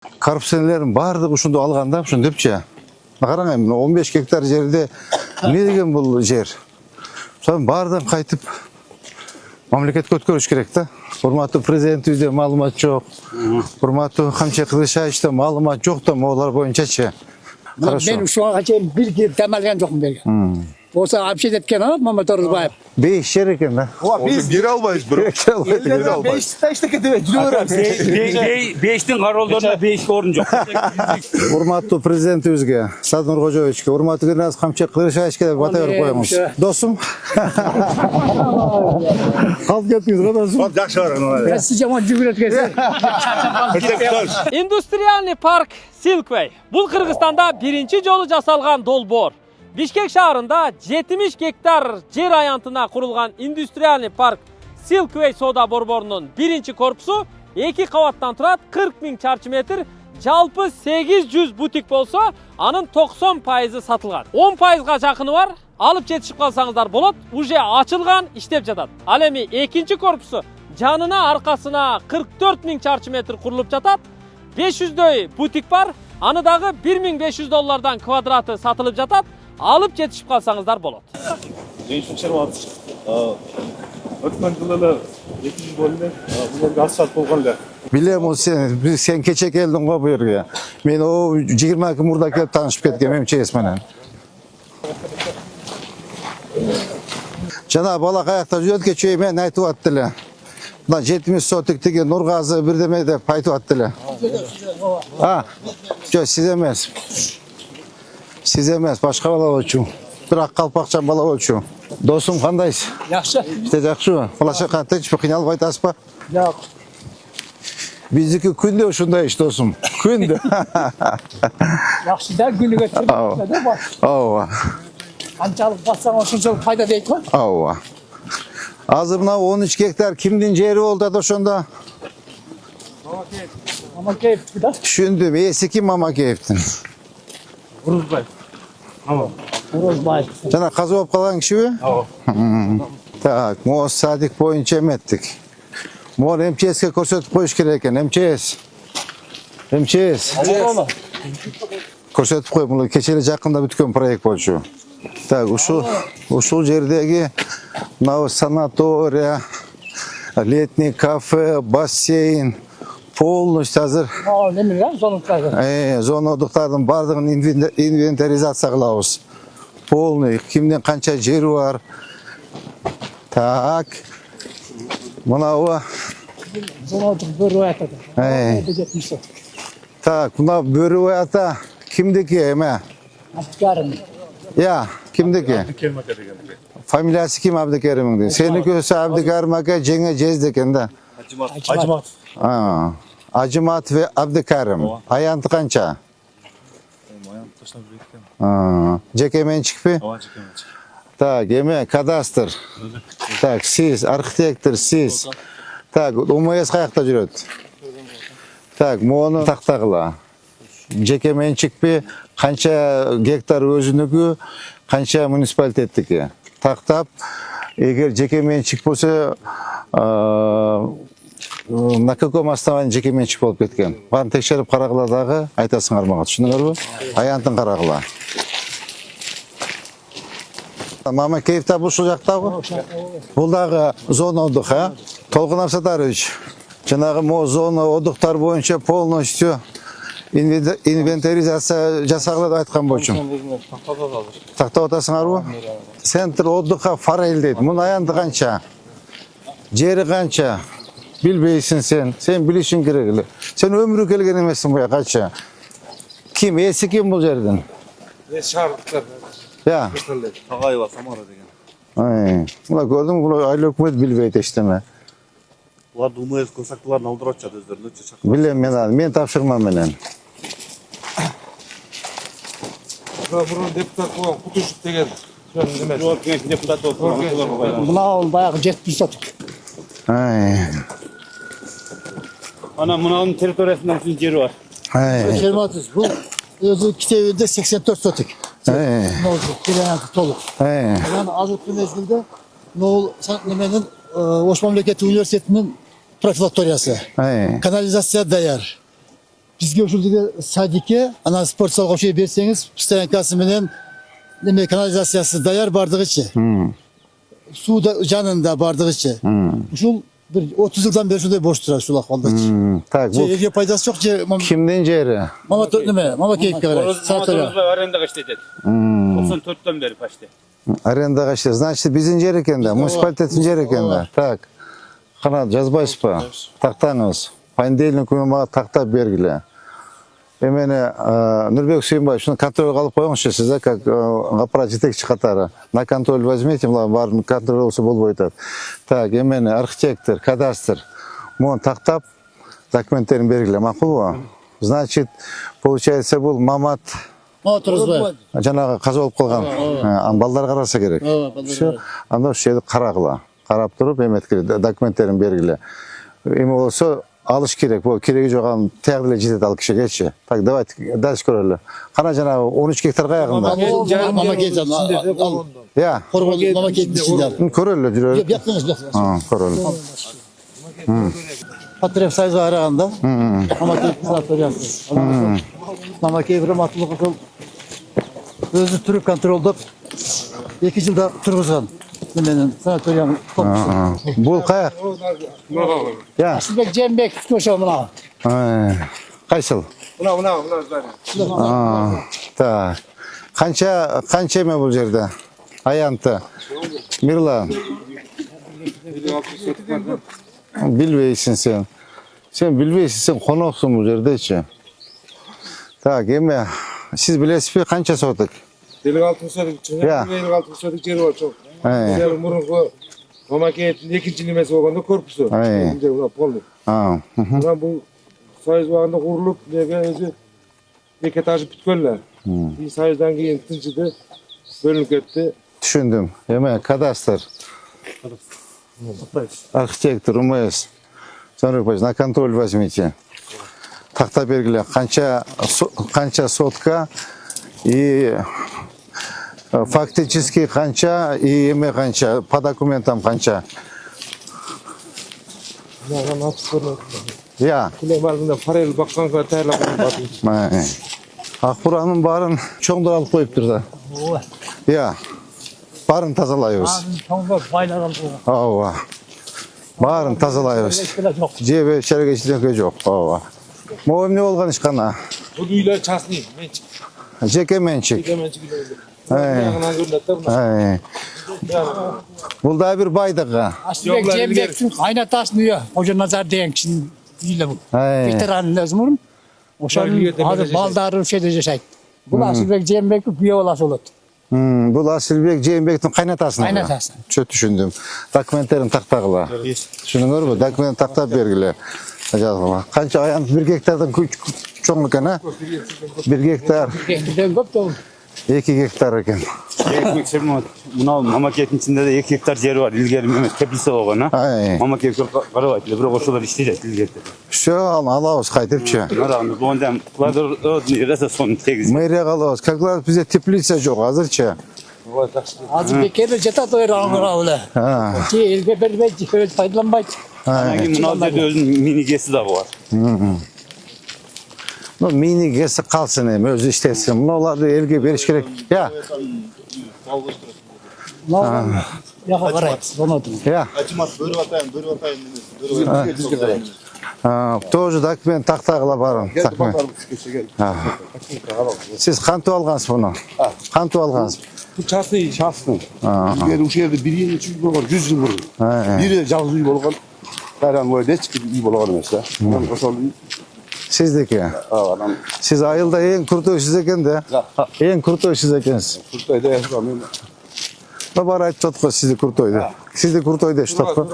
Korrupsiyonların bardıq uşundu alğanda, uşun depçe. Qarang endi 15 gektar jerde ne degen bul jer? Son bardan qaytıp mamlaketke ötkөрüş керек da. Урматтуу президентибизде маалымат жок. Урматтуу Камчы Кылычбаевичте маалымат жок да, могулар боюнчачы. Ben uşuğa çeyim bir girip temelgen жоқпын берген. Осы общет еткен ана Мамат Орузбаев. 5 жер экен да. Biz geri almayız bro. Geri almayız. 5 tekete жүрө берем. 5'tin qarollarında 5 орын жоқ. Урматтуу президентибизге, Садыр Кожоевичке, урматтуу Генерал Камчы Кылычбаевичке деп бата берип коюңуз. Досум. Калып кеттиңиз го досум. Жақсы барың. Ben sizi жаман жүгүрөткенсем. Индустриальный парк Silkway. Бұл Қырғызстанда биринчи жолу жасалған долбоор. Бишкек шаарында 70 гектар жер аянтына курулган индустриальный парк Silkway соода борборунун биринчи корпусу 2 кабаттан турат, 40 000 чарчы метр, жалпы 800 бутик болсо, анын 90% сатылган. 10%га жакыны бар. Алып жетишип калсаңыздар болот. Уже ачылган, иштеп жатат. Ал эми экинчи корпусу жанына аркасына 44 000 чарчы метр курулуп жатат. 500дөй бутик бар. Аны дагы $1,500 квадраты сатылып жатат. Алып жетишип калсаңыздар болот. Өткен жылы 200 бөлінен бұл асфальт болған ле. Билем, сен кече келдің ғой бұл жерге. Мен о 22 мурда келіп танышып кеткем МЧС менен. Жана бала каякта жүрөт кече мен айтып аттылы. Мына 70 сотик деген Нургазы бирдеме деп айтып аттылы. Жок, сиз эмес. Сиз эмес, башка бала болчу. Бирок калпакчан бала болчу. Досум кандайсыз? Жакшы. İşte жакшыбы? Булачакка тынчпы, кыйналып айтасызбы? Жок. Биздики күндө ушундай иш досум. Күндө. Жакшы да күнүгө чыгып. Ооба. Канчалык бассаң ошончолук пайда дейт го. Ооба. Азыр мына 13 гектар кимдин жери болду да ошондо? Мамакеев да. Түшүндүм. Эси ким Мамакеевдин? Орузбай. Орузбаев. Жана казы болуп калган кишиби? Ооба. Так, могу садик боюнча эметтик. Могу МЧСке көрсөтүп коюш керек экен. МЧС. Көрсөтүп кой, бул кече эле жакында бүткөн проект болчу. Так, ушул жердеги мына санатория, летний кафе, бассейн полностью азыр Неме да, зонодуктарды. зонодуктардын бардыгын инвентаризация кылабыз. Полный, кимдин канча жери бар. Так. Мынабы. Зонодук бөрү атады. Так, мына бөрү ата кимдики эме? Абдыкарым. Я, кимдики? Фамилиясы ким Абдыкеримиңдин? Сеники өсө Абдыкарым ака, жеңе жезди экен да. Acımat. Acımat ve Abdыкарым. Аянты канча? Жеке менчикпи? Так, эме кадастр. Так, сиз архитектор, сиз. Так, УМС каякта жүрөт? Так, мону тактагыла. Жеке менчикпи? Канча гектар өзүнүкү, канча муниципалитеттики? Тактап, эгер жеке менчик болсо, на каком основании жеке менчик болуп кеткен? Барын текшерип карагыла дагы, айтасыңар мага, түшүнүңөрбү? Аянтын карагыла. Мамакеевта ушул жактабы? Бул дагы зона отдых, Толкун Абсатарович, жанагы мо зона отдыхтар боюнча полностью инвентаризация жасагыла деп айткан болчумун. Тактап атасыңарбы? Центр отдыха Форель дейт. Мунун аянты канча? Жери канча? Билбейсиң сен. Сен билишиң керек эле. Сен өмүрү келген эмессиң буга канча? Ким? Эси ким бул жердин? Şarkılar. Я. Tagayeva Samara деген. Мына көрдүң, бул айыл өкмөт билбейт эчтеме. Булар УМС консактыларын алдырып атышат өздөрүнө. Билем мен тапшырма менен. Бурун депутат болгон Кутушев деген. Жок, депутат болду. Мына баягы 70 сотик. Ana mınanın territoriyasından bütün jeri var. 20-30. Бул өзү китебинде 84 сотик. Нолдук, келеанты толук. Анан азыркы мезгилде Нол неменин Ош мамлекеттик университетинин профилакториясы. Канализация даяр. бизге ушул деге садикке ана спорт залга ошо берсеңиз, стоянкасы менен неме канализациясы даяр бардыгычы. Суу да жанында бардыгычы. Ушул bir 30 yıldan beri şurada boş durar şu lakvaldaçı. Так, bu Evge paydası çok. kimden jeri? Mama keyifli var. Satıyor. Arenda kaçtı dedi. 94'ten beri kaçtı. Arenda kaçtı. Значит, bizim jeri ekende, municipalitetin jeri ekende. Так. Qanat жазбайсызбы? Тактаңыз. Понедельник күнү мага тактап бергиле. Эмени Нурбек Сүйүнбаев шуну контроль кылып коюңузчу сиз, как аппарат жетекчи катары. На контроль возьмите, баарын контроль болсо болбой атат. Так, эмени архитектор, кадастр муну тактап документтерин бергиле, макулбу? Значит, получается бул Мамат Oturuzbay. жанагы каза болуп калган. Балдар караса керек. Все. Анда ошол жерди карагыла. Карап туруп эметкиле документтерин бергиле. Эми болсо алыш керек. Бул кереги жок, аны тияк деле жетет ал кишигечи. Так, давайте дальше көрөлү. Кана жанагы 13 гектар каягында? Mama keyifli. Я. Mama keyifli içinde. Көрөлү, жүрөлү. Yaptınız. Көрөлү. Patref sayısı arağında. Mama keyifli sanatoriyası. Mama keyifli matılık uşul. Özü türüp kontroldop. 2 yılda turguzgan. Nemenin sanatoriyanın korkusu. Бул каяк? Я. Asılbek Cembek tutmuşa mına. Кайсыл? Так. Канча эме бул жерде? Аянты. Мирлан. Билбейсиң сен. Сен билбейсиң, сен коноксуң бул жердечи. Так, эме сиз билесизби канча соток? 56 соток чыгып, 56 соток жери бар чоң. Бул мурунку мамакеттин экинчи немеси болгондо корпусу. Полный. Мына бул союз убагында курулуп, неге өзү эки этажы бүткөнлөр. Союздан кийин тынчыды, бөлүнүп кетти. Түшүндүм. Эме кадастр. Архитектор, УМС. Санрыкбаевич, на контроль возьмите. Такта бергиле, канча сотка и фактически канча и эме канча, по документам канча. Я. Кулем алдында форель бакканга таярлап атып. Акбуранын баарын чоңдор алып коюптур да. Я. Баарын тазалайбыз. Ооба. Баарын тазалайбыз. Жебе чергечтеке жок. Ооба. Могу эмне болгон ишкана? Бул үйлөр частный, менчик. Жеке менчик. Бул да бир байдыгы. Asılbek Cembek'in kaynatasın diyor. Hoca Nazar diyen kişinin değil bu. Veteranın lazım onun. Oşanın adı baldarı şeyde yaşaydı. Bu Asılbek Cembek'in bir olası olur. Бул Асылбек Жээнбектин кайнатасы. Кайнатасы. Чө түшүндүм. Документтерин тактагыла. Түшүндүңөрбү? Документ тактап бергиле. Канча аянт 1 гектардан чоң экен, а? 1 гектар. Gehtirden köp de olur. 2 гектар экен. Мына мамакеттин ичинде де 2 гектар жери бар. Илгери Мемет теплица болгон, а? Мамакетке карабайт эле, бирок ошолор иштейт илгерде. Все, алабыз кайтыпчы. Мына монда квадрат ресурсын тегиз. Мэрияга алабыз. Как раз бизде теплица жок азырчы. Azı bekeri ceta doyur ağır öyle. Elge berbe faydalanmaydı. Мына жерде өзүнүн мини геси да бар. Ну, мини геси калсын эми, өзү иштесин. Мунуларды элге бериш керек. Я. Yaha qaraydı. Donatın. Я. Тоже документ тактагыла барын. Сиз кантип алгансыз муну? Кантип алгансыз? Бул частный. Ушул жерде 1-2 жыл болгон, 100 жыл мурун. Бири жалгыз үй болгон. Кайран бойда эч үй болгон эмес да. Ошол үй. Сиздики. Сиз айылда эң куртуу сиз экен да. Эң куртуу сиз экенсиз. Куртойдо мен. Бар айтып жатко сизди куртойду. Сизди куртой дешти атпы.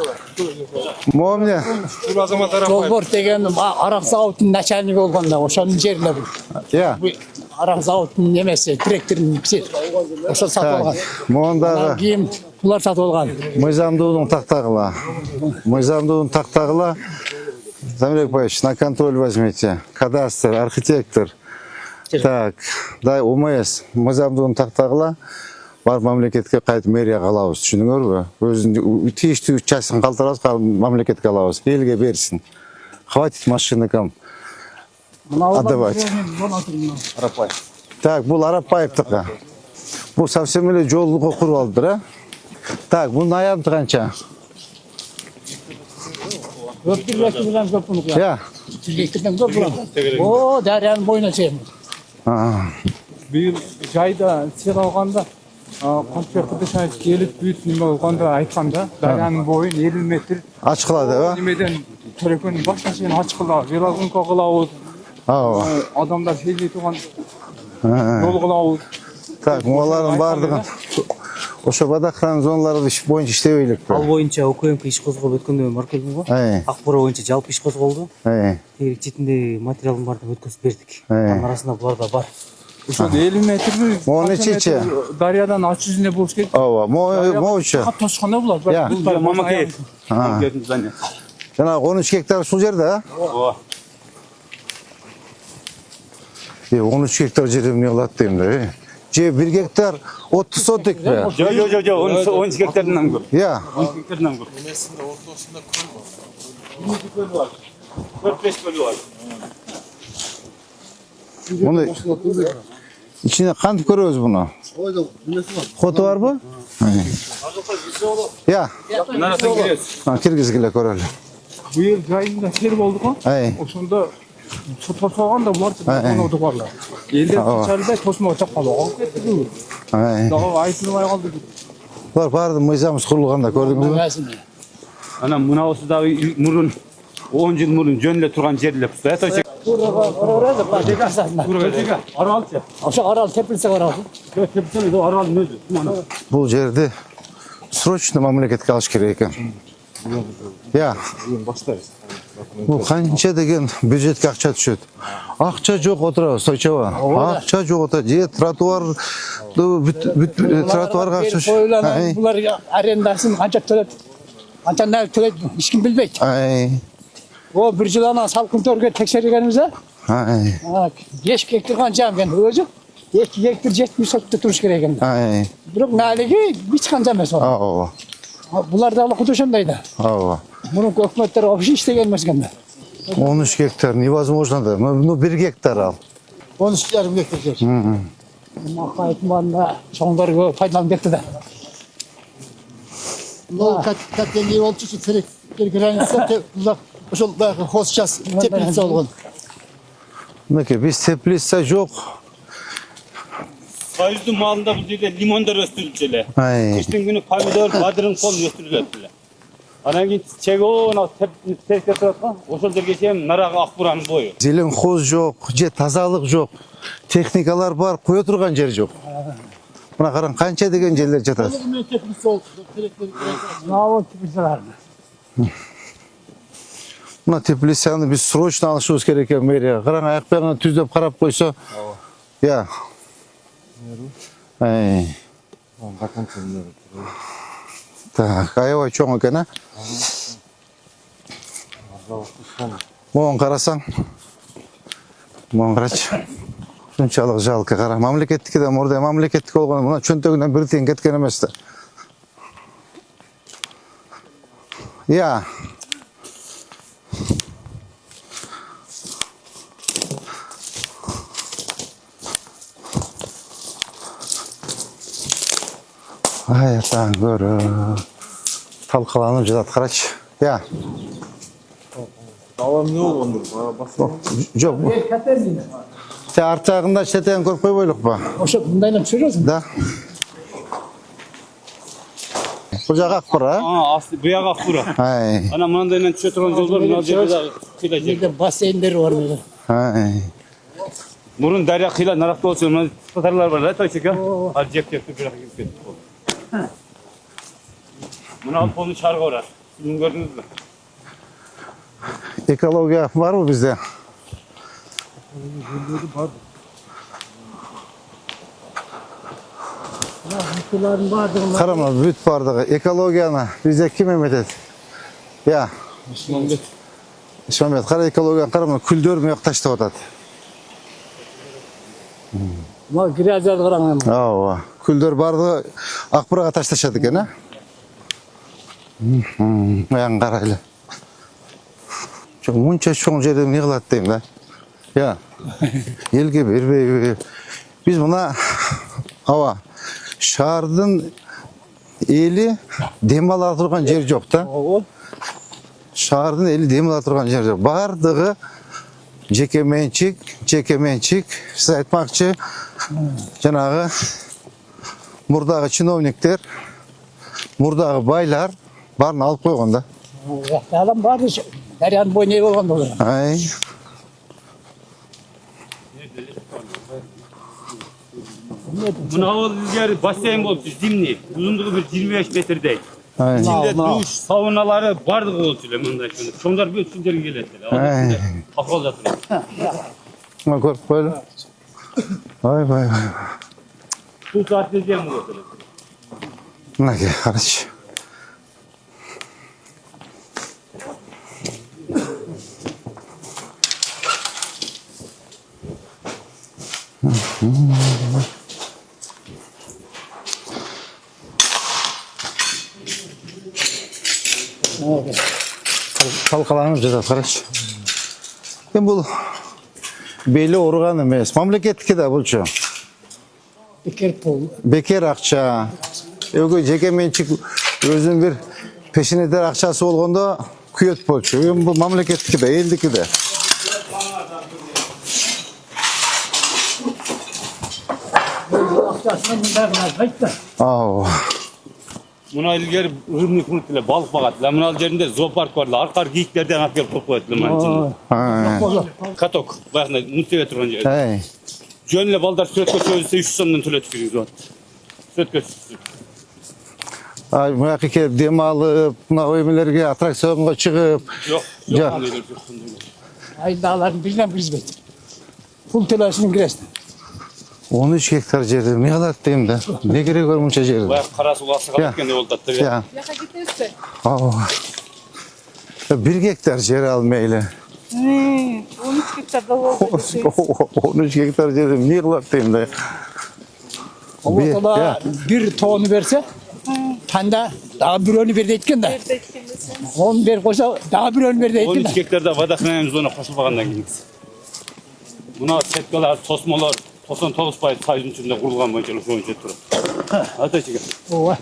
Могу эмне? Бул азаматтар Dolbor деген arak zavutun начальниги болгондо ошонун жеринде бул. Я. Arak zavutun немеси, директорун ипси. Ошол сатып алган. Мондагы Кийин булар сатып алган. мыйзамдуудун тактагыла. Мыйзамдуудун тактагыла. Замирекбаевич, на контроль возьмите. Кадастр, архитектор. Так, дай УМС, мыйзамдуудун тактагыла. Бар мамлекетке кайтып мэрияга алабыз, түшүндүңөрбү? Өзүнүн тийиштүү участкын калтырабыз, мамлекетке алабыз, элге берсин. Хватит машинакам. Атабаевич. Так, бұл Арапбаевтікі. Бұл совсем эле жолға құрып алдыр, Так, бұның аянты қанша? Я. О, дарияның бойына чейін. Биыл жайда сел алғанда қанша құдышай келіп büyüt неме болғанда айтқанда дарияның бойын 50 метр Açıqladı, va? немеден төрекөнің басына шейін ашқылау, велогонка қылауыз, адамдар сейлей туған жол қылауыз. Так, олардың бардығын ошо бадахран зоналары боюнча иштебейлик. Ал боюнча ОКМК иш козголуп өткөндө маркелдим го. Акбара боюнча жалпы иш козголду. Тегерек четинде материалдын баардыгын өткөзүп бердик. Анын арасында булар да бар. Ошо 50 метрби нечече? дарыядан ачуу жүзүнө болуш керек. Ооба, моучу. Кат тоскондо булат. Бұл Мамакет. Мамакеттің здание. Жана 13 гектар ушул жерде, Ооба. 13 гектар жер эмне кылат дейм да, Же 1 гектар 30 сотик бе? Жоқ, 13 гектардан көп. Я. 13 гектардан көп. Немесінде ортасында көл бар. 4-5 көлі бар. Муну ичине кантип көрөбүз муну? Фото барбы? Я. Нарасынан киресиз. Киргизгиле көрөлү. Быйыл жайында сел болду го. Ошондо тосоганда булар тосмоодо барлар. Элдер чарда тосмо чаккан алып кетти. Дагы айтылбай калды. Булар баардык мыйзамыбыз курулганда көрдүңүзбү? Анан мынабысы дагы мурун 10 жыл мурун жөнүлө турган жерлер. Аралчы. Ошо арал тепилсе арал. Тепилсе аралдын өзү. Бул жерди срочно мамлекетке алыш керек экен. Я. Бул канча деген бюджетке акча түшөт. Акча жок отурабыз, Тойчоба. Акча жок отурат. Же тротуар тротуарга акча. Булар арендасын канча төлөт? Канча нал төлөт? Эч ким билбейт. О, bir жыл анан салкын төргө текшергенибизде. 5 гектар канча мен өзү 2 гектар 70 сотто туруш керек экен. Бирок налиги эч канча эмес ол. Булар да алып ошондой да. Мурунку өкмөттөр вообще иштеген эмес экен да. 13 гектар невозможно да. Ну 1 гектар ал. 13,5 гектар жер. Макайтын банда чоңдорго пайдаланып кетти да. Ну как не болчу керек граница ошол баягы хоз час теплица болгон. Мынакей биз теплица жок. Союздун малында бул жерде лимондар өстүрүлчү эле. Кыштын күнү помидор, бадырын кол өстүрүлөт эле. Анан кийин чегоон теске турат го. Ошол жерге чейин нарагы Акбуранын бою. Зелен хоз жок, же тазалык жок. Техникалар бар, кое турган жер жок. Мына караң канча деген жерлер жатат. Мына теплицаны биз срочно алышыбыз керек экен мэрия. Караң аяк биягына түздөп карап койсо. Я. Так, аябай чоң экен, Могун карасаң. Могун карачы. Шунчалык жалко кара. Мамлекеттики да мурда мамлекеттик болгон мына чөнтөгүнөн бир тиен кеткен эмес да. Я. Таң көрі. Талқыланып жатат, қарачы. Я. Давам не болғанды? Жоқ. Те арт жағында шетен көріп қойбойлық па? Ошо мындайлап түсіресің? Да. Бұл жақ Акбара? Асты бұяқ Акбара. Ана мынандайынан түше тұрған жол бар, мына жерде қида жер. Жерде бассейндер бар мында. Мұрын дария қида нарақта болса, мына татарлар бар да, Тойчек, ал жеп-жепті бір ақ кетіп кетіп. Мына алып оны шарға ұрады. Сіздің көрдіңіз бі? Экология бар мı bizde? Karama büyük bardağı. Ekologiyana bizde kim emedet? Ya. İsmamet. Kara ekologiyan karama küldür mü yok taşta odat? Ma gireceğiz karanım. Aa, küldür bardağı Akbaraga taştaşadık ya. Ayan karayla. Çok muncha çoğun жерде не кылат дейм да. Ya. Elge berбей. Biz buna ава şaардын eli dem ала турган жер жок да. Şaардын eli dem ала турган жер жок. Бардыгы жеке менчик, siz айтмакчы, жанагы мурдагы чиновниктер, мурдагы байлар барын алып койгон да. Adam vardı. Deryan boyu ne olan olur. Ay. Buna ilgili basseyn boluptu, zimni. Uzunluğu bir 25 metrede. Ay. İçinde duş, saunaları bardık olçuyla mınday şunu. Şonlar bir üçüncü gelediler. Akıl zatırlar. Ma ko'rib qo'ydi. Voy. Bu saatte diyeceğim bu oturuyor. Nega qarachi. Kalkalanıp жатат qarachi. Endi bu beli urgan emas. Mamlakatniki da bulchu. Bekar akça. Ögü jeke menчик özün bir peşin eder akçası bolganda kuyet bolchu. Endi bu mamlakatniki da, eldiki de. Buna ilgili ırımlık unuttular, balık bakattılar. Buna yerinde zoopark varlar. Arkar geyiklerden akıyor top koydular. Katok. Bakın Mustafa Turan yer. Hey. Jönle baldar sürekli çözülse 300 sondan tület veriyoruz. Sürekli. Ay, bu yakı dem alıp, buna oymelerge atraksiyonga çıkıp. Yok. Ay dağların birine bir hizmet. Pul telaşının giresin. 13 hektar жерде не кылат дейм да. Не керек бар мынча жерде? Baya karası ulaşık etkende oldu da. Ya. Bir hektar yer al meyle. 13 hektar da oldu. 13 hektar жерде не кылат дейм да. Ortada bir tohunu verse, tanda daha bir önü verdi etken de. 11 koysa daha bir önü verdi etken 13 de. hektarda vadaklanayımız ona koşulmagandan giyiniz. Buna setkalar, tosmalar, tosan toluspay sayının içinde kurulgan boyunca şu önce turur. Hatta çıkar. Ova.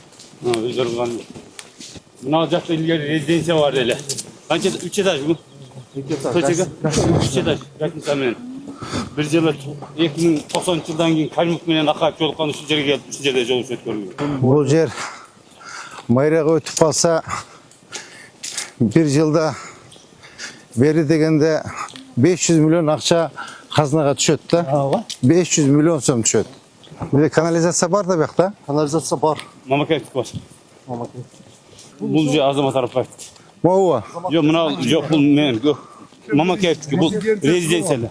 Özür dilerim. Buna alacakta ilgili rezidensiya var öyle. Kaç 3 etaj mı? 3 etaj. Yakın tahminen. Bir yılı 2090 yıldan keyin Kaymuk menen akayıp jolukkan şu жерге gelip şu жерде жол өткөргөн. Bu yer mayraga ötüp kalsa bir yılda beri degende 500 milyon akça kazanaga düşöt da. 500 milyon so'm düşöt. Bir de kanalizatsiya bar da buyakta. Kanalizatsiya bar. Mamakayevdik var. Бұл же Азамат Арапаевдік. Мауа. Жоқ, мынау жоқ, бұл мен. Маmakayevдік, бұл резиденциялы.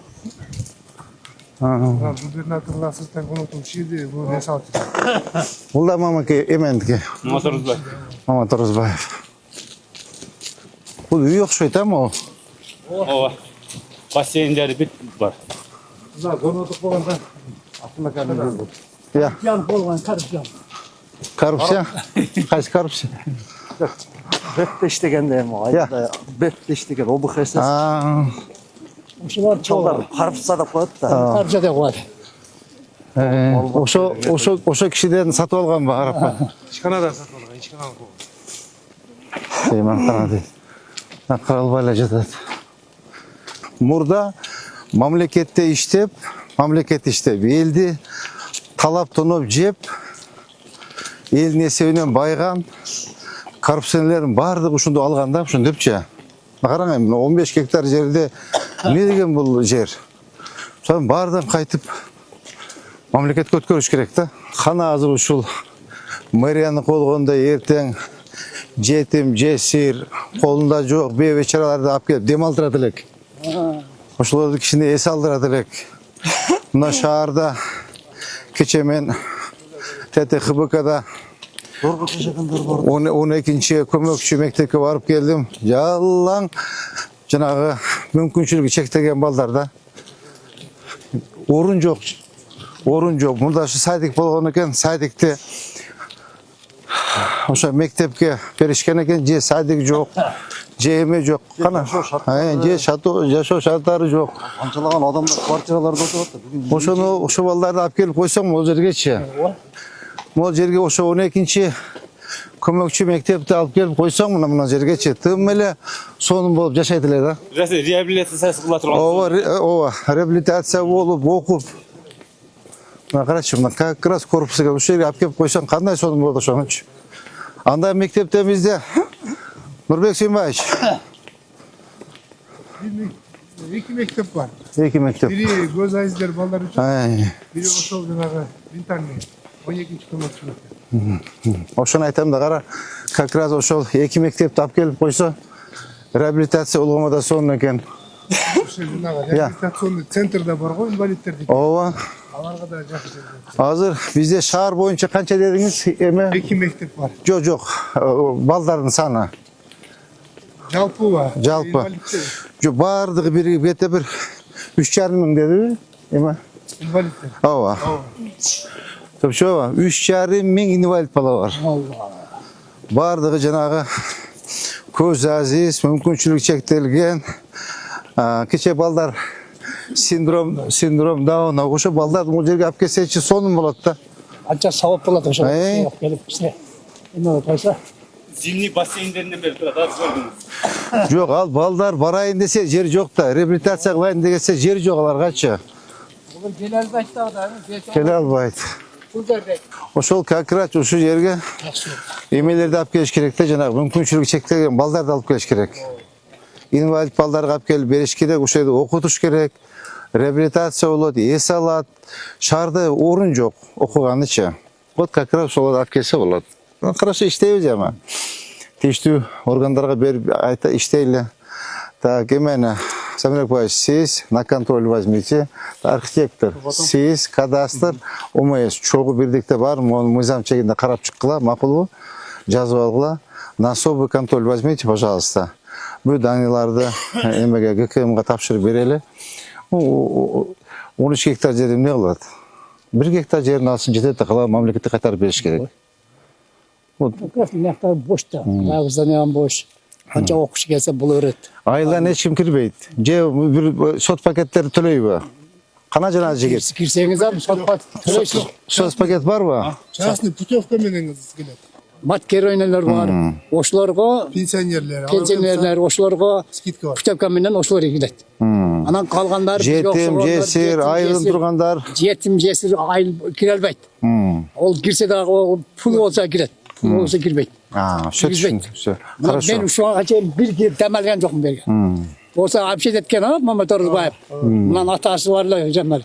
Губернаторларсыздан конотум шиди, бу не салчы. Бұл да Мамакаев емендікі. Мамат Орузбаев. Мамат Орузбаев. Бұл үй окшойт ама о? Ооба. Бассейндері бит бар. Конотук болгондо автомеканин көрдүк. Ya. Yan olgan karışan. Korupsiya? Qaysi korupsiya? Bette iştegende hem o. Ya. Bette iştegen. O bu xeses. Şular Çallar. Karpsa da koyat da. Harca da koyar. Oşo kişiden satып algan mı Arap? Ишканадан сатып алган, ишкананы койгон. Seyman Kanadi. Kral жатат. Murda mamlekette iştep, eldi talap tonup jep, el nesebinен байган, коррупционерлердин баардыгы ушунду алганда, ушуну депчи. Караңыз, 15 гектар жерде не деген бул жер? Сонун баардыгын кайтып мамлекетке өткөрүш керек да. Кана азыр ушул мэрияны колгондо эртең жетим, жесир, колунда жок бейбечараларды алып келип дем алдырат элек. Ошолорду кичине эс алдырат элек. Мына шаарда кече мен ТТХБКда 12-нчи көмөкчү мектепке барып келдим. Жалаң жанагы мүмкүнчүлүгү чектеген балдарда орун жок. Мында ушу садик болгон экен, Жеме жоқ. Қана. Же жашоо шарттары жоқ. Қаншалаған адамдар квартираларда отырады. Бүгін Ошо балдарды алып келип койсоң ол жергечи. Ол жерге ошо 12-чи көмөкчү мектепти алып келип койсоң мына жергечи тым эле сонун болуп жашайт эле да. Реабилитациясы кыла турган. Ооба, реабилитация болуп, окуп. Мына карачы, мына как раз корпусуга ушул жерге алып келип койсоң кандай сонун болот ошоңучу. Анда мектепте бизде Нурбек Сүймбаевич. Эки мектеп бар. Эки мектеп. Бири көз айыздер балдар үчүн. Бири ошол жанагы интерный 12-чи көмөкчү мектеп. Ошону айтам да кара, как раз ошол эки мектепти алып келип койсо, реабилитация болгомо да сонун экен. Ошол жанагы реабилитационный центрда бар го инвалидтердики. Ооба. Аларга да жакшы жерде. Азыр бизде шаар боюнча канча дедиңиз? Эме? Эки мектеп бар. Жок, балдардын саны. Жалпы. Жок, бардыгы бири бете бир 3,5 миң дедиби? Эме? Инвалидтер. Ооба. Топчоба, 3,5 миң инвалид бала бар. Бардыгы жанагы көз азиз, мүмкүнчүлүгү чектелген, киче балдар синдром Дауна, ошо балдарды бул жерге алып келсечи сонун болот да. Анча сабап болот ошо. Келип бизге. Эме койсо. Зимний бассейндеринде берип турат, аз көрдүңүз. Жок, ал балдар барайын десе жер жок да, реабилитация кылайын десе жер жок аларгачы. Келе албайт да. Келе албайт. Ошол как раз ушул жерге эмелерди алып келиш керек да, жанагы мүмкүнчүлүгү чектелген балдарды алып келиш керек. Инвалид балдарды алып келип бериш керек, ошол жерде окутуш керек. Реабилитация болот, эс алат. Шаарда орун жок окуганычы. Вот как раз ошолорду алып келсе болот. Хорошо иштейбиз эми. Тийиштүү органдарга берип айта иштейле. Так, эмени Самирек Павлович, сиз на контроль возьмите. Архитектор, сиз, кадастр, ОМС чогуу бирдикте бар, мону мыйзам чегинде карап чыккыла, макулбу? Жазып алгыла. На особый контроль возьмите, пожалуйста. Бул даниларды эмеге ГКМга тапшырып берели. 13 гектар жер эмне кылат? 1 гектар жерин алсын жетет да кала мамлекетке кайтарып бериш керек. Вот мектеп бош да. Здание бош. Канча окушу келсе бул өрөт. Айылдан эч ким кирбейт. Же бир сот пакеттерди төлөйбү? Кана жана жигит? Кирсеңиз ал сот пакет төлөйсүз. Сот пакет барбы? Частный путевка менен келет. Маткеройнелер бар. Ошолорго пенсионерлер, ошолорго скидка бар. путевка менен ошолор келет. Анан калгандар жетим, жесир, айылын тургандар. Жетим, жесир айыл кире албайт. Ол кирсе дагы пул болсо кирет. Пул болсо кирбейт. Все. Хорошо. Мен ушуга чейин бир демалган жокмун берген. Болсо общать эткен, Мамат Орузбаев. Мунан атасы бар эле жанар.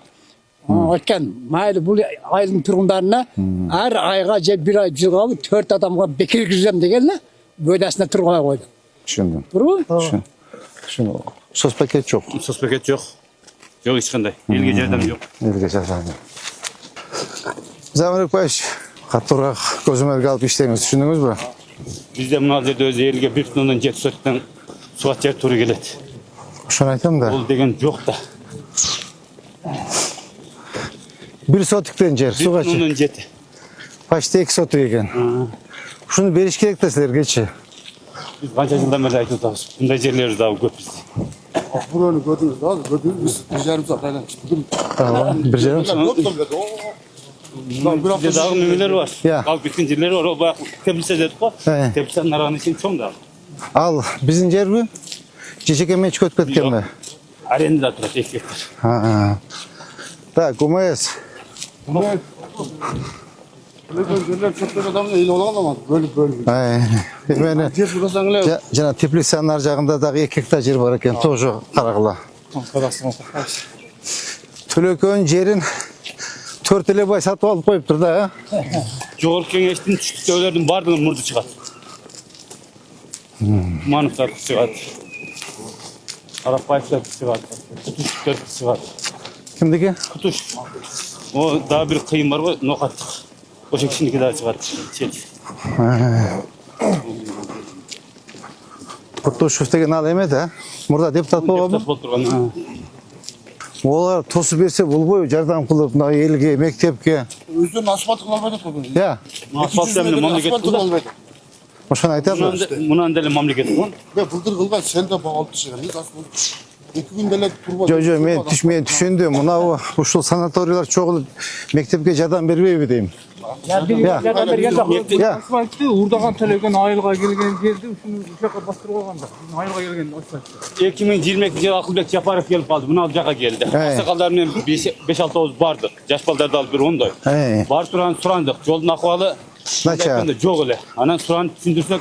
Айтқан, майлы бұл айылдың тұрғындарына әр айға же бір ай жылғалы 4 адамға бекер кіргізем деген бөдесіне тұрғыла қойды. Түсіндім. Тұрғы? Түсіндім. Соцпакет жоқ. Соцпакет жоқ. Жоқ ешқандай. Елге жәрдем жоқ. Елге жәрдем жоқ. Замирек Павлович, қатырға көзімерге алып іштеңіз, түсіндіңіз бе? Бізде мына жерде өзі елге 1,7 соттан суат жер туры келеді. Шын айтам да. Ол деген жоқ да. 1 сотиктен жер, суға жер. 1,7. Почти 2 сотик екен. Шуны беріш керек та сілергечі. Biz қанша жылдан бері айтып отырмыз. Бұндай жерлер дағы көп бізде. Buronu gördünüz daha gördünüz. Bir yarım saat aynen çıktı. Bir yarım saat. Bizde дағы мемелер бар. Ya. Қалып кеткен жерлер бар. Ол баяғы теплица дедік қой. Теплицаның арағының ішін чоң дағы. Ал, біздің жер бі? Жешеке меншік өтіп кеткен бі? Арендада тұрады 2 гектар. Так, УМС. Жерлер çöpler adamın eli olamaz. Bölüp. Жана теплицаның ар жағында дағы 2 гектар жер бар екен, тоже қарағыла. Төлөкөн жерін 4 эле бай сатып алып қойып тұр да, Жоғарғы кеңештің түштіктеулердің бардығын мұрды шығады. Мановтар шығады. Арапаевтар шығады. Кутуштіктер шығады. Кімдікі? Кутуш. О, дағы бір қиын бар ғой, ноқаттық. Ошо кишиники да шығады. Кутушев деген ал эме да? Мурда депутат болгонбу? Депутат болуп турган. Олар тосуп берсе болбойбу, жардам кылып мына элге, мектепке. Өздөрүн асфальт кыла албайт го. Я. Асфальт менен мамлекет кылды. Oşan aytadlar. Bundan deli memleket var. Ve buldur kılgan sen de bağlı dışarı. Biz aslında 2000 belek turba. Jojo men düşündüm. Muna uşul sanatoriyalar çoğulu mektepke jardam berбейби дейм. Ya. Asfaltı urdagan төлөгөн айылга келген жерде ушуну ушакка бастырып алганда. Айылга келген асфальтты. 2022 yıl Akılbek Japarov gelip kaldı. Bunu alacağı geldi. Sakallarının 5-6 bardık. Yaş balları da alıp bir onday. Bar turan surandık. Yolun akvalı. Naça? Çok öyle. Anan suran düşündürsek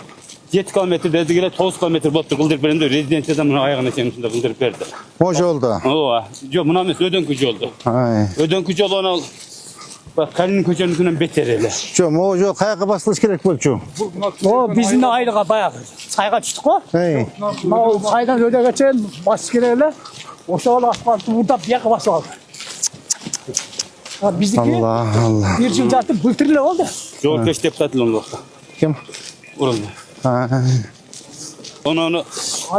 7 kilometre dedi gele 9 kilometre bolup kıldırıp berende rezidensiyada bunu ayağına çekmişinde kıldırıp berdi. O jolda. Oo. Jo buna mes ödönkü joldu. Ödönkü jol onu bak kalinin köçönükünden beter ele. Jo o jol kayakka basılış kerek bolçu. O bizim de aylığa bayağı sayga çıktık o. O saydan öde geçen bas kerele. O şoğlu asfaltı burada bir yaka bas aldı. Bizdeki Allah. bir yıl zaten bıltırlı oldu. Jol keş deputatlı onu vakta. Kim? Uruldu. Onu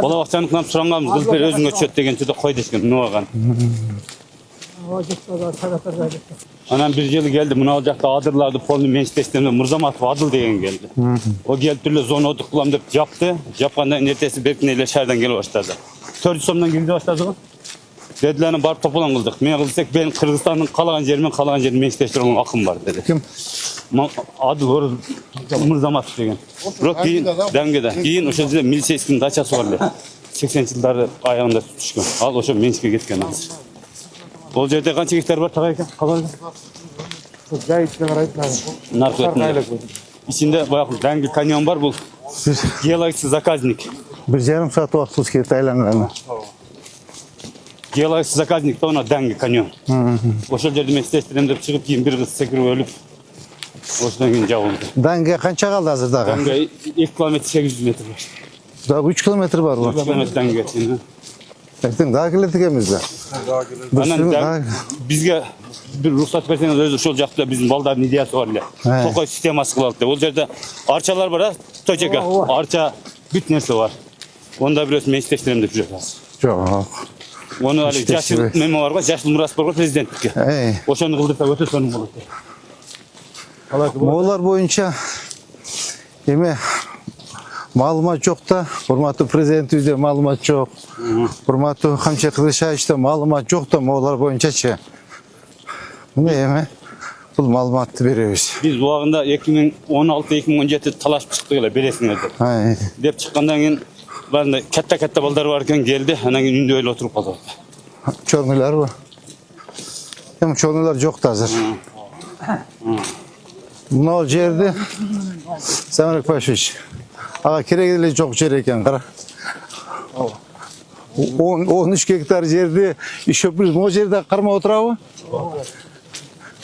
bala vaktanıklam surangamız kız bir özüne çöt degen çöde koy desken ne olgan. Anam bir yıl geldi bunu alacaktı adırlardı polnu menşteşlerinde Murzamatov Adıl degen geldi. O geldi türlü zona odukulam deyip yaptı. Yapkandan ertesi Berkineyle şehirden gelip başladı. 4 somdan geldi başladı. Dedilerini bar topulan kıldık. Men kılsak ben Kırgızistan'ın kalagan yerini menşteşler olan akım var dedi. Kim? Adıl orada Murzamatov degen. Bırak giyin dengede. Giyin o şekilde milisiyesinin daçası var. 80 yılları ayağında tutuşkan. Al o şekilde Minsk'e gitken. O yerde kança hektar var takayken? Kalan. Narko etmedi. İçinde bayağı dengi kanyon var bu. Galaxy Zakaznik. 1,5 saat vaktimiz ketdi aylanğana. Galaxy Zakaznik de ona dengi kanyon. O yerde men isteştirimde çıkıp keyin bir kız sekirip ölüp oşundan gün jabıldı. Dange kança kaldı hazırdağı? Dange 2 kilometre 800 metre var. Daha 3 kilometre var bu. 3 kilometre dange geçin. Ektin daha kiledik emizde. Anan bizge bir ruhsat verseniz özü şu olacaktı bizim baldarın ideyası var ile. Tokay sisteması kılalıktı. O yerde arçalar var ha, toçeka. Arça büt nersi var. Onda biraz meclisteştirimde duracağız. Çok. Onu ali Yaşıl Memo var, Yaşıl Murat var, prezidentlik. Oşanı kıldırsa öte sonun olur. Moğollar boyunca yeme malumat çok da, hurmatlı prezidentimiz malumat çok. Hurmatlı Hamşe Kılıçdaroğlu malumat çok da Moğollar boyunca çe. Bu ne yeme? Bu malumatı veriyoruz. Biz bu ağında 2016-2017 talaş çıktığıyla beresine de. Dep çıkandan keyin barında katta balдар varken geldi. Anan keyin ünde öyle oturup kaldı. Çornular bu. Hem çornular çok da hazır. Ne ol yerde? Semerek başış. Ağa kerekli çok yer eken kara. 13 hektar yerde iş yapıyoruz. O yerde karma oturağım.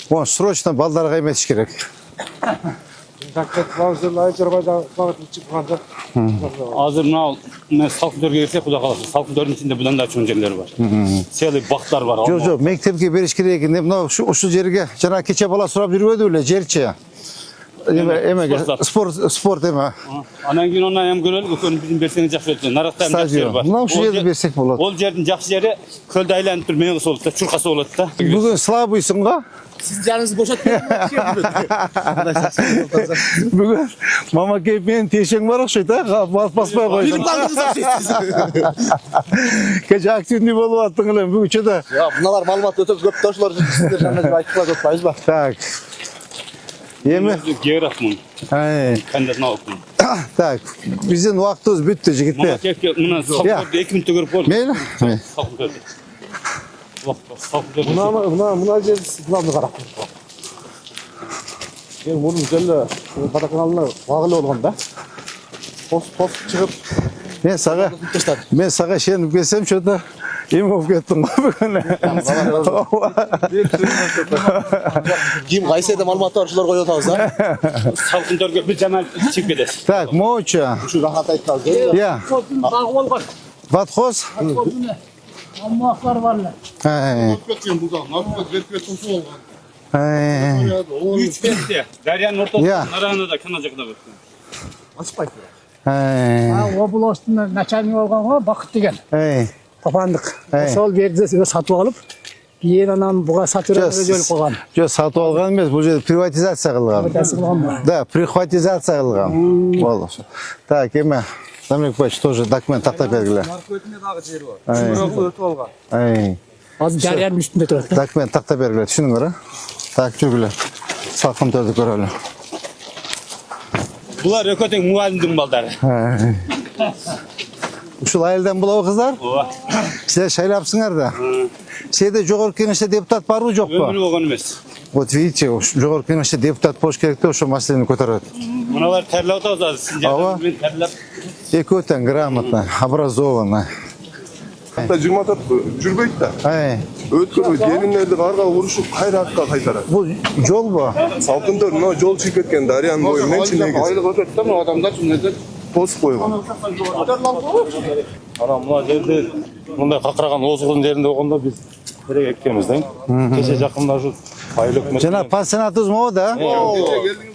Onu sroçtan ballara kaymetiş gerek. Hazır ne Salkıdör'e girsek kulak alasın. Salkıdör'ün içinde bundan daha çoğun yerler var. Seyli baklar var. Yok mektepke beriş gerek. Ne şu yerge cana keçe bala sorap yürüyordu öyle cerçe. Spor deme. Anan gün ondan hem görelim, bizim berseniz jakşı ötüyor. Narattan jakşı yer var. Bundan şu yerde bersek болады. Ol yerin jakşı yeri kölde aylanıp durmaya kısa olup da, çurkası olup da. Bugün slabıyısın da. Siz canınızı boşaltmayın. Bugün mama keyfinin teşen var okşaydı ha. Basmaya koydum. Benim kaldınız akşesiz. Gece aktivni bolu attın lan bugün çöde. Ya bunlar malumat ötüp göp taşlar sizler canınızı ayıkla götmeyiz bak. Tak. Yeme? Gerak mı? Kendine okun. Tak. Bizim vaktimiz bitti gitti. Mama keyfe buna Salkıdör'de 2 minute görüp oldu. Meyli? Salkıdör'de. Buna cerisi bulandı karak. Yani bunun üzerinde Kata kanalına bağlı olganda post çıkıp Ben sana şenip gelsem şurada imov kettim bugün. Kim Kayseri'de malumatı var şular koyuyor tavızda. Salkıdör'de bir cemal çıkıp gider. Tak, moça. Şu rahat ayıklar. Ya. Vatxoz? Ammaklar varlar. Bekliyorum buradan. Nasıl bekliyorsun olgan. 3 metre. Deryanın ortasında narağında da kanacak da bakın. Açık baytı. O buluştuğunda načalnik olgan o bakıt degen. Tapandık. Sol verdi satып alıp Biyen anam buğa satıran özü ölüp koygan. Yok satып algan emas, bu жерде приватизация кылган. Да, приватизация кылган. Болду. Так, эме Замлекбаевич тоже документ тактап бергиле. Marketinde dagı jeri var. Şurası ötüp algan. Ай. Azı daryanın üstünde durur. Документ тактап бергиле, түшүнүңөр, а? Так, жүргүлө. Салкын төрдү көрөлү. Bular ököteң muallimдин балдары. Ушул айылдан булабы кыздар? Ооба. Силер шайлапсыңар да. Сиде жогорку кеңеште депутат барбы жокпу? Өмүрү болгон эмес. Вот видите, жогорку кеңеште депутат болуш керек да, ошо маселени көтөрөт. Мыналар терлеп атабыз, сиз Ооба. мен терлеп. Экөө тең грамотно, образованно. Hatta 24 жүрбейт да. Өткөрбөйт. Келиндерди карга урушуп кайра артка кайтарат. Бул жолбу? Салкынтөр мына жол чыгып кеткен дарыянын бою менен чилегиз. Айлык ötüp da mı adamlar şimdi Тосуп койгон. Ana mына жерде мындай какыраган озгун жеринде болгондо биз керек экенбиз да. Кече жакында ушу айыл өкмөт. Жана пансионатыбыз могу да?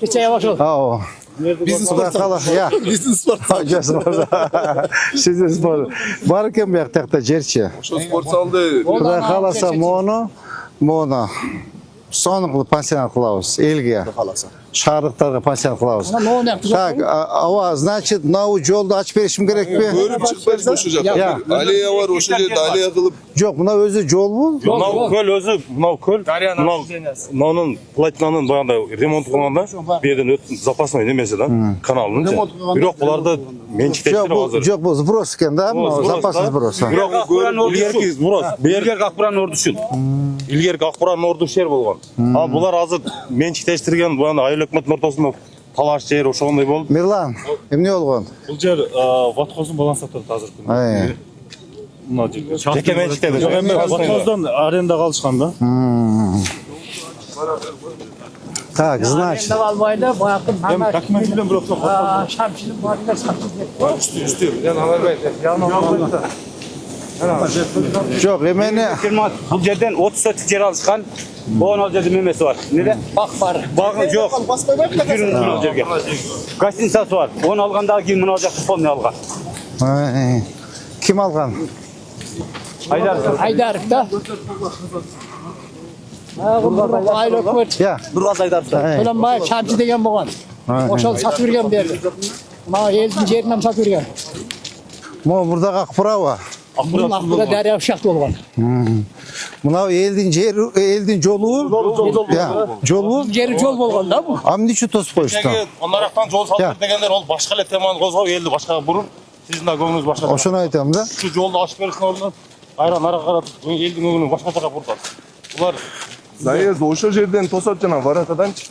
Keçe yavaş ol. Aa. Бизнес спорт. Ya. Бизнес спорт. Бизнес спорт. Бар экен бияк такта жерчи. Ошо спорт залды Кудай кааласа мону сонун кылып пансионат кылабыз элге. Шаардыктарга пансионат кылабыз. Так, ава, значит, мына жолду ачып беришим керекпи? көрүп чыкпайбыз ошо жакта. Аллея бар, ошо жерде аллея кылып. Жок, мына өзү жолбу? Мынау көл өзү, мынау көл. Мынанын платинанын баягындай ремонт кылганда бу жерден запасной немеси да, каналдын. Бирок буларды менчиктештирип азыр. Жок, бул сброс экен да, запасный сброс. Бирок илгерки сброс, илгерки акбаран ордушун. Илгерки акбаран ордуш жер болгон. А булар азыр менчиктештирген баягы айыл өкмөттүн ортосунда талаш жер ошондой болуп. Мирлан, эмне болгон? Бул жер ваткоздун баланс сатып азыр күндө. Мына жер. Жеке менчиктеди. Жок, эми ваткоздон арендага алышкан да. Так, значит. Almayla bayakın hemen. Документ менен бирок Şamşinin barında satıldı. üstü. Yani alarbay. Жок, эмени Бул жерден 30 сотик жер алышкан. Оон ал жерде мемеси бар. Неде? Bak var. Багы жок. Жүрүн мына жерге. Гостиницасы бар. Оны алгандан кийин мына жакты полный алган. Ким алган? Aydarık da. Aile hükümet. Ya. Durmaz Aydarık da. Ölen bayağı Şamşı degen boğan. Oşal satı vergen berdi. Bana elin jerinden satı vergen. Mo burada akpura var. Bunun akbura derya uşak olgan. Mına eldin jolu. Ya, jolu. Jeri jol bolgan da bu. Amni şu tosуп koyuştu. Onlardan jol salып дегендер ол башка эле теманы козгоп элди башкага буруп сиздин да көңүңүз башка. Ошону айтам да. Şu жолду ачып беришин ордуна айран ара каратып элдин көңүлүн башка жака буртат. Булар Заезд ошо жерден тосот жана воротаданчы.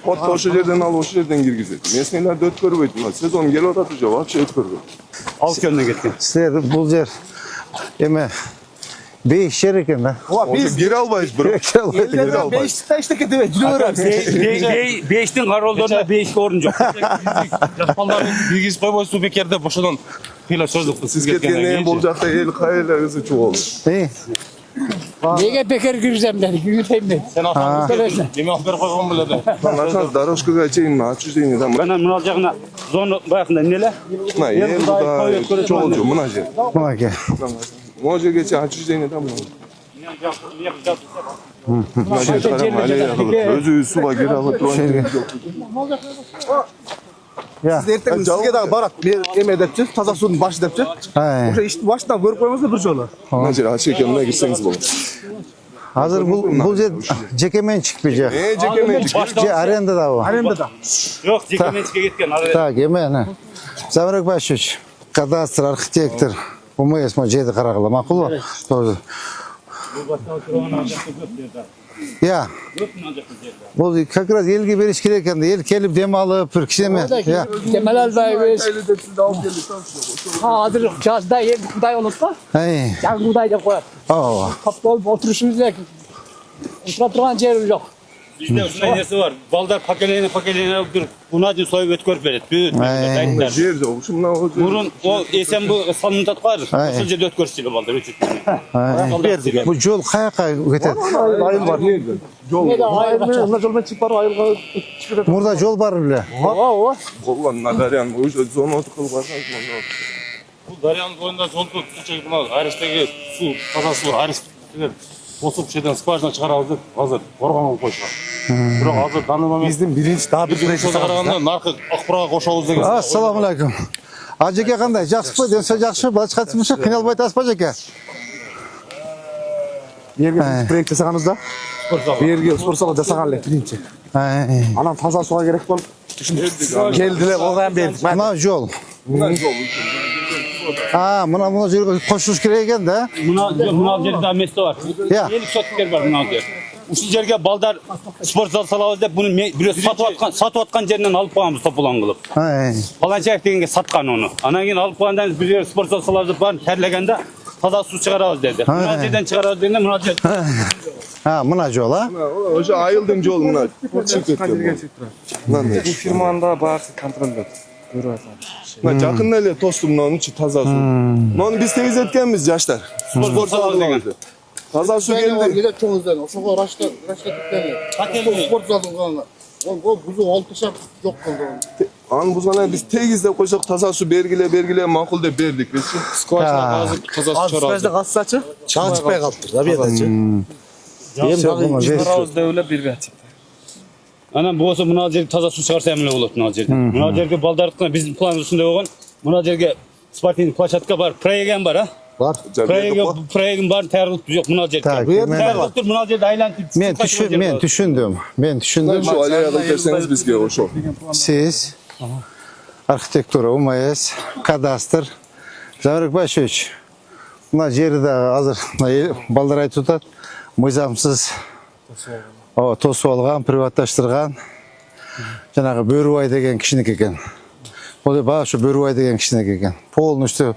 Вот ошо жерден алып ошо жерден киргизет. Местныйларды өткөрбөйт. Сезон келип атат уже, вообще өткөрбөйт. Ал көнүнөн кеткен. Силер бул жер эме бейиш жер экен да. Biz geri albayız bro. Geri albayız. Beşiktaş işte ketebe. Жүрөбүрөбүз. Бейиштин кароолдорунда бейишке орун жок. балдар киргизип койбойсузбу бекерде ошодон кыйла сөздүк Siz кеткенден бул жакта эл кайла ызы чугулду. Nege bekar girsem dedi. Yürüteyim dedi. Sen атам эме алып берип койгон беле да. Нашаз дорожкага чейин отчуждение там. Мына мына жагына зона баягында эмнеле? Мына эл буда чогулчу мына жер. Мына ке. Могу жерге чейин отчуждение там. Мына жер карам аллея кылып өзү суга кире алып турган. Ya. Siz erteң сизге дагы барат. Эме депчи, таза суунун башы депчи. Ошо иштин башынан көрүп коюңуз да бир жолу. Мына жер ачык экен, мына кирсеңиз болот. Азыр бул жер жеке менчик бе же? Жеке менчик. Же арендада бу. Арендада. Жок, жеке менчикке кеткен. Так, эме. Замирбек Башевич, кадастр, архитектор. УМС мо жерди карагыла, макулбу? Тоже. Ya. Бул как раз элге бериш керек экен. Эл келип дем алып, бир кичине. Ya. Kemal Albay'ız. Hazır жазда ел Кудай болот да. Жаңы Кудай деп коет. Каптол отурушубуз керек. Утура турган жери жок. Bizde ушундай нерсе бар. Балдар поколение бир унажы союп өткөрүп берет. Жер жок. Ушу мына Мурун о эсенбу салымдат бар. Ошол жерде өткөрүшчү балдар өчүп. Бердик. Бул жол каяка кетет? Айыл бар. Жол. Мына жолмен чыгып барып айылга чыгып. Мурда жол бар беле? Ооба. болгон надарян уже зона кылып барсаңыз мында. Бул дарыянын боюнда жолду чечип мына арестеги суу таза суу арест тосып жерден скважина чыгарабыз деп азыр коргон кылып койшуган. Бирок азыр данный момент Биздин биринчи дагы бир проект караганда наркы акбурага кошобуз деген. Ассаламу алейкум. Ажеке кандай? Жакшысызбы? Денсаулык жакшыбы? Балачы катышмыкчы? Кыйналбай атасызбы ажеке? Жерге проект жасаганбыз да. Жерге спорт зал жасаган элек биринчи. Анан таза суга керек болуп келдилер, колган бердик. Мына жол. Мына жерге кошулуш керек экен да. Мына жерде место бар. Я. 50 соткер бар мына жер. Ушул жерге балдар спорт зал салабыз деп буну бирөө сатып аткан жеринен алып коганбыз тополон кылып. Баланчаев дегенге саткан оны. Анан кийин алып койгандан кийин бир жерге спорт зал салабыз деп барын терлегенде таза суу чыгарабыз деди. Мына жерден чыгарабыз дегенде мына жер. Мына жол, Ошо айылдын жолу мына. Бул фирманын да баасы контролдот. Көрүп атам. Мына жакында эле тосту мунун ичи таза суу. Муну биз тегизеткенбиз жаштар. Спорт зал деген. Таза суу келди. Келет чоңуздан. Ошого рашта кеткен. Спорт залдын калган. Ол бузу олтушак жок кылды. Аны бузган биз тегиздеп койсок таза суу бергиле макул деп бердик бизчи. Скважина азыр таза суу чыгарабыз. калсачы, чыгачпай калыптыр да бuyerdачы. Чыгарабыз деп эле бербейт. Анан болсо мына жерге таза суу чыгарса эмне болот мына жерде. Мына жерге балдардыкына биздин планыбыз ушундай болгон. Мына жерге спортивный площадка бар, проегем бар, Бар. Проегим бар, таярылып жок мына жерде. Таярылып тур, мына жерде айлантып. Мен түшүндүм. Ошо алаяга берсеңиз бизге ошо. Сиз архитектура, УМС, кадастр, Жабырек Башевич. Мына жерде азыр балдар айтып атат, мыйзамсыз тосуп алган, приватташтырган. Жанагы Бөрүбай деген кишиники экен. Ол баа ошо Бөрүбай деген кишиники экен. Полностью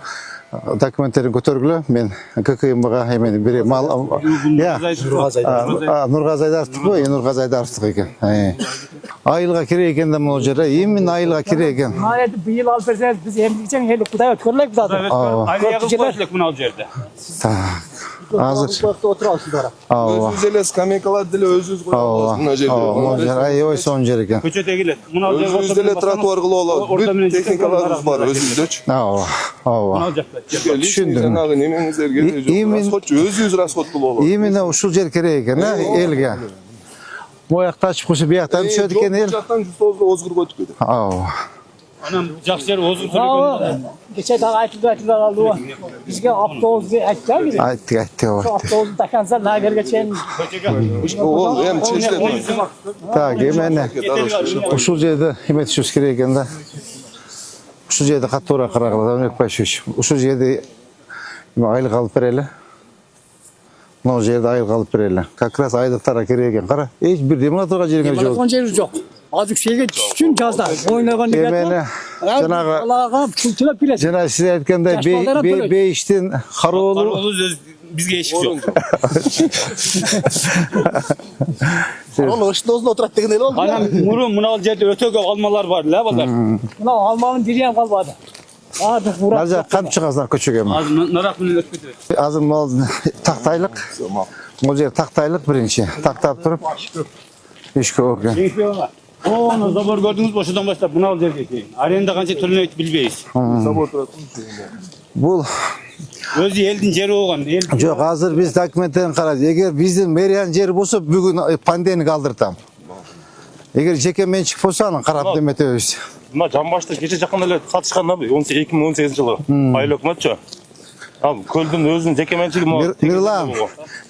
документтерин көтөргүлө, мен ККМга эмен бир мал Нургазы Айдаровдуку, Нургазы Айдаровдуку экен. Айылга керек экен да могу жерде, именно айылга керек экен. Мына быйыл алып берсеңиз биз эмдикчең эле Кудай өткөрөлөк биз азыр. Айлык койлоклук мына жерде. Азыр отурабыздар. Өзүбүз эле скамейкаларды деле өзүбүз коебуз мына жерде. Ой, сон жер экен. Көчө тегилет. Мына жерде Өзүбүз деле тротуар кылып алабыз. Бүт техникаларыбыз бар өзүбүздөчү. Мына жакта. Түшүндүм. Жанагы немеңиздерге өзүбүз расход кылып алабыз. Именно ушул жер керек экен, элге. Моякты ачып койсо бияктан түшөт экен эл. Жактан озгуруп өтүп кетет. Анан жакшы жер озгур төлөгөн. Кече дагы айтылды алды. Бизге автобус айтты. Айтты. Автобус до конца лагерге чейин. Ол эми чечилет. Так, эмне ушул жерде эме түшүш керек экен да. Ушул жерде катуураак карагыла, Жабырек Башевич. Ушул жерде айлык алып берели. Мына жерде айлык алып берели. Как раз айлыктарга керек экен. Кара, эч бир демонатурга жериңер жок. Балкон жери жок. Азыр şeyge түшүн жазда ойногон эмени жанагы алага пулчулап берет. Жана сиз айткандай бейиштин кароолу бизге эшик жок. Ал ошондо отурат деген эле болду. Анан мурун мына жерде өтө көп алмалар бар эле балдар. Мына алманын бири ham калбады. Бардык мурат. Азыр кантип чыгасыңар көчөгө? Азыр нарак менен өтүп кетет. Азыр могу тактайлык. Могу жер тактайлык биринчи. Тактап туруп. Ишке Оны забор көрдүңүзбү? Ошодон баштап мына жерге чейин. Аренда канча төлөнөйт билбейбиз. Забор турат. Бул өзү элдин жери болгон. Жок, азыр биз документтерин карайбыз. Эгер биздин мэриянын жери болсо бүгүн пандемик алдыртам. Эгер жеке менчик болсо аны карап деметебиз. Мына Жамбашты кече жакында эле катышкан да 2018-жылы. Айыл өкмөтчү. Көлдүн өзүнүн жеке менчиги Мирлан,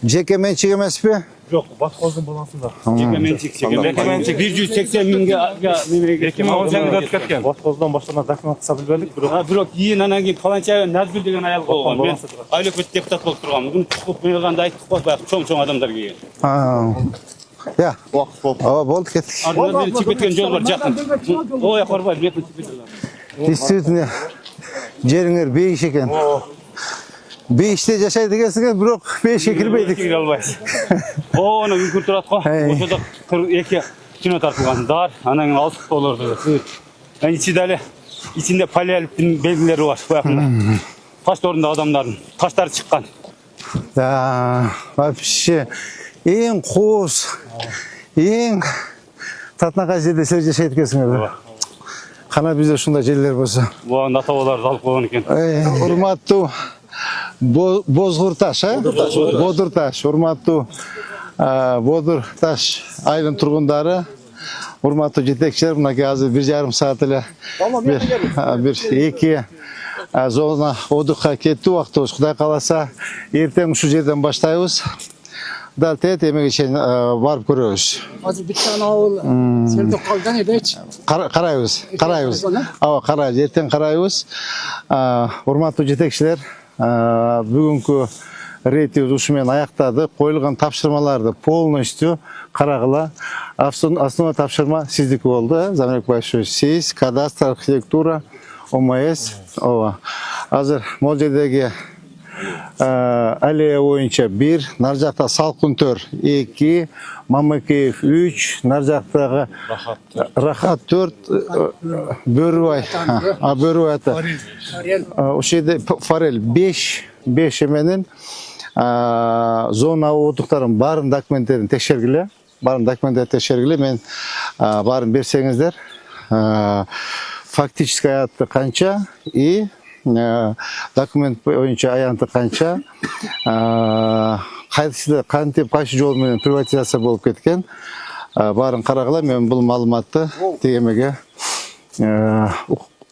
жеке менчик эмеспи? Жок, Баткоздун балансында. Жеке менчик 180 миңге 2018-де өтүп кеткен. Баткоздон баштана документ кыса билбедик, бирок кийин анан кийин Каланчаев Назгүл деген аял болгон. Мен айыл өкмөт депутат болуп тургам. Бүгүн чыгып кыйганда айттык го, баягы чоң адамдар келген. Я, болду кеттик. Аны чыгып кеткен жол бар жакын. Ой, корбой, бетин чыгып кетти. Действительно, жериңер бейиш экен. Бейиште жашайт экенсиңер, бирок бейишке кирбейдик. Кире албайбыз. Оны үкүр турат го. Ошодо 42 кино тартылган дар, анан кийин алып болорду. Ичинде палеолиттин белгилери бар. Буякында. Таш орунда адамдардын таштары чыккан. Да, вообще эң кооз, эң татынакай жерде силер жашайт экенсиңер. Кана бизде ушундай жерлер болсо. Буга ата-бабалар алып койгон экен. Урматтуу Bozgurtaş, Bodurtaş, urmatlı Bodurtaş ayılın turgundары, urmatlı жетекçiler, mına hazır 1,5 saat ile bir iki zona odukka ketті уақытыбыз. Құдай қаласа, ертең şu жерден баштайбыз. Дәл тет емеге шейін барып көреміз. Hazır bir tane ağıl selde kaldan edek. Қарайбыз. Ава, қарайбыз. Ертең қарайбыз. Урматтуу жетекчилер, бүгүнкү рейдтибиз ушумен аяктады. Коюлган тапшырмаларды полностью карагыла. Основа тапшырма сиздики болду. Замирбек Байшевич, сиз, кадастр, архитектура, ОМС. Азыр могул жердеги аллея боюнча 1, нар жакта Салкын 2, Мамыкеев 3, нар жактагы Рахат 4, Бөрүбай ата. Ошол жерде Форель 5 менен зона отуктарын баарын документтерин текшергиле. Мен баарын берсеңиздер. Фактически аятты канча и документ боюнча аянты канча, кантип кайсы жол менен приватизация болуп кеткен, баарын карагыла. Мен бул маалыматты тегемеге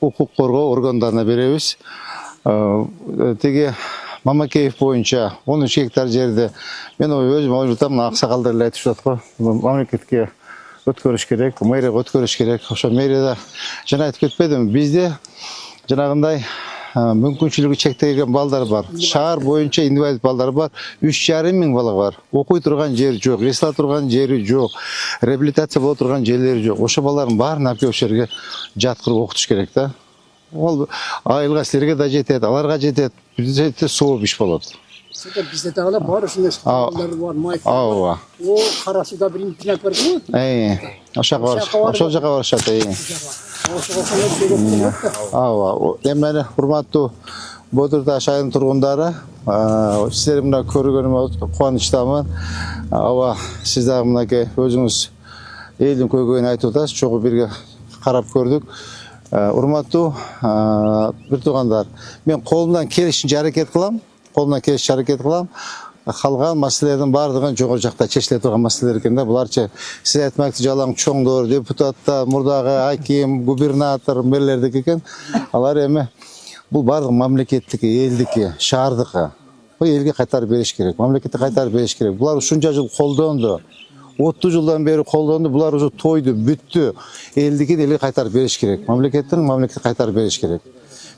укук коргоо органдарына беребиз. Теге Мамакеев боюнча 13 гектар жерде мен өзүм ойлотам, аксакалдар эле айтып жатат го, мамлекетке өткөрүш керек, мэрияга өткөрүш керек. Ошо мэрияда жана айтып кетпедимби, бизде жанагындай мүмкүнчүлүгү чектелген балдар бар. Шаар боюнча инвалид балдар бар. 3,5 миң бала бар. Окуй турган жери жок, эсла турган жери жок, реабилитация боло турган жерлери жок. Ошо балдардын баарын алып келип ошол жерге жаткырып окутуш керек да. Ол айылга силерге да жетет, аларга жетет. Бизде сооп иш болот. Bizde dağlar var, ошондой балдар бар, майк. Ооба. О, кара суда бир интернет бар го? Ошол жака барышат. Ооба. Эмне урматтуу Бодурташ айылынын тургундары, сиздерди мына көргөнүмө кубанычтамын. Ооба, сиз дагы мынакей өзүңүз элдин көйгөйүн айтып атасыз, чогуу бирге карап көрдүк. Урматтуу бир туугандар, мен колумдан келишинче аракет кылам. Калган маселелердин баардыгын жогору жакта чечиле турган маселелер экен да. Буларчы сиз айтмакчы жалаң чоңдор, депутаттар, мурдагы аким, губернатор, мэрлердики экен. Алар эми бул баардыгы мамлекеттики, элдики, шаардыкы. Бул элге кайтарып бериш керек, мамлекетке кайтарып бериш керек. Булар ушунча жыл колдонду. 30 жылдан бери колдонду, булар уже тойду, бүттү. Элдики элге кайтарып бериш керек. Мамлекетке кайтарып бериш керек.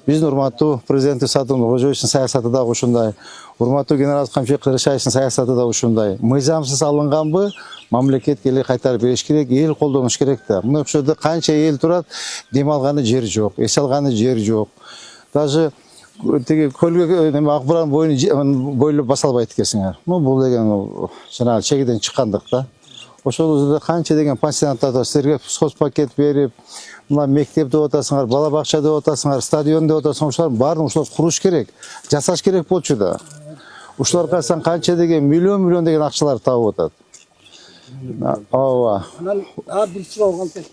Биздин урматтуу президенти Садыр Нуркожоевичтин саясаты да ушундай. Урматтуу генерал Камчыбек Кыргызчаевичтин саясаты да ушундай. Мыйзамсыз алынганбы, мамлекет элге кайтарып бериш керек, эл колдонуш керек да. Мына ошол жерде канча эл турат, дем алганы жер жок, эс алганы жер жок. Даже теги көлгө Акбуран бойлоп баса албайт экенсиңер. Бул деген жанагы чегиден чыккандык да. Ошол жерде канча деген пансионаттарда силерге соцпакет берип, мына мектеп деп атасыңар, бала бакча деп атасыңар, стадион деп атасыңар, ушулардын баарын ушулар куруш керек, жасаш керек болчу да. Ушулар кайсан канча деген миллион деген акчалар таап атат. Ооба. Анан бир суроо калды.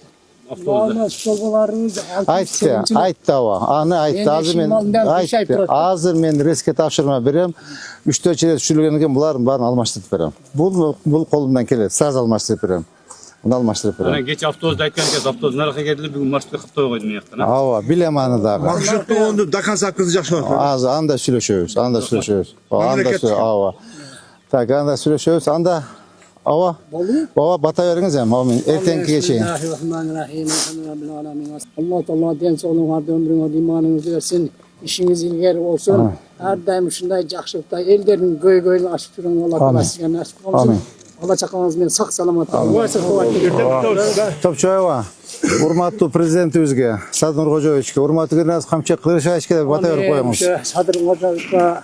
Айтты ооба. Аны айтты. Азыр мен резке тапшырма берем. 3-4 жер түшүрүлгөн экен, булардын баарын алмаштырып берем. Бул колумдан келет. Сразу алмаштырып берем. Мына алмаштырып берем. Анан кече автобусда айткан экен, автобус наракка келди, бүгүн маршрутка каптабай койдум мен жактан. Ооба, билем аны дагы. Маршрутту до конца кызы жакшы. Азыр анда сүйлөшөбүз. Ооба. Так, анда сүйлөшөбүз. Анда ооба. Баба бата бериңиз эми, мен эртеңки чейин. Алла Таала ден соолугуңарды, өмүрүңөрдү, иманыңызды берсин. İşiniz ilgili olsun. Her daim ушундай жакшылыкта элдердин көйгөйүн ачып жүргөн Алла Таала сизге насип кылсын. Алла чакаңыз менен сак саламат болуңуз. Топчоева, урматтуу президентибизге, Садыр Нуркожоевичке, урматтуу генерал Камчыбек Кыргызчаевичке бата берип коюңуз. Садыр Нуркожоевичке,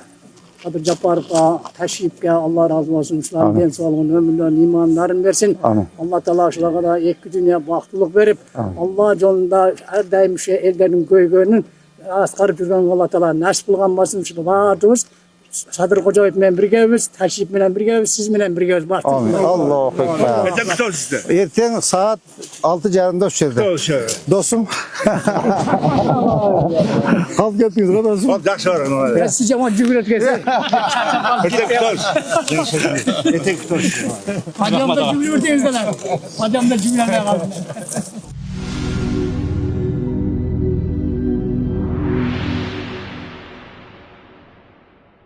Кадыр Жапаровга, Ташиевке Алла разы болсун. Ушулардын ден соолугун, өмүрлөрүн, имандарын берсин. Алла Таала ушуларга да эки дүйнө бактылык берип, Алла жолунда ар дайым элдердин көйгөйүнүн аскарып жүргөн Алла Таала насип кылган болсун. Ушул баардыгыбыз Sadır Kocaoğlu bilen birgemiz, Taşip bilen birgemiz, siz bilen birgemiz. Amin. Allahu Ekber. Erten saat 6 jarında şu yerde. Dostum. Kalk getiniz o dostum. Yaxşı var ona. Ben sizce ama cümlet gelsin. Etek tutar. Hacamda cümlet denizdeler. Hacamda cümlet kaldı.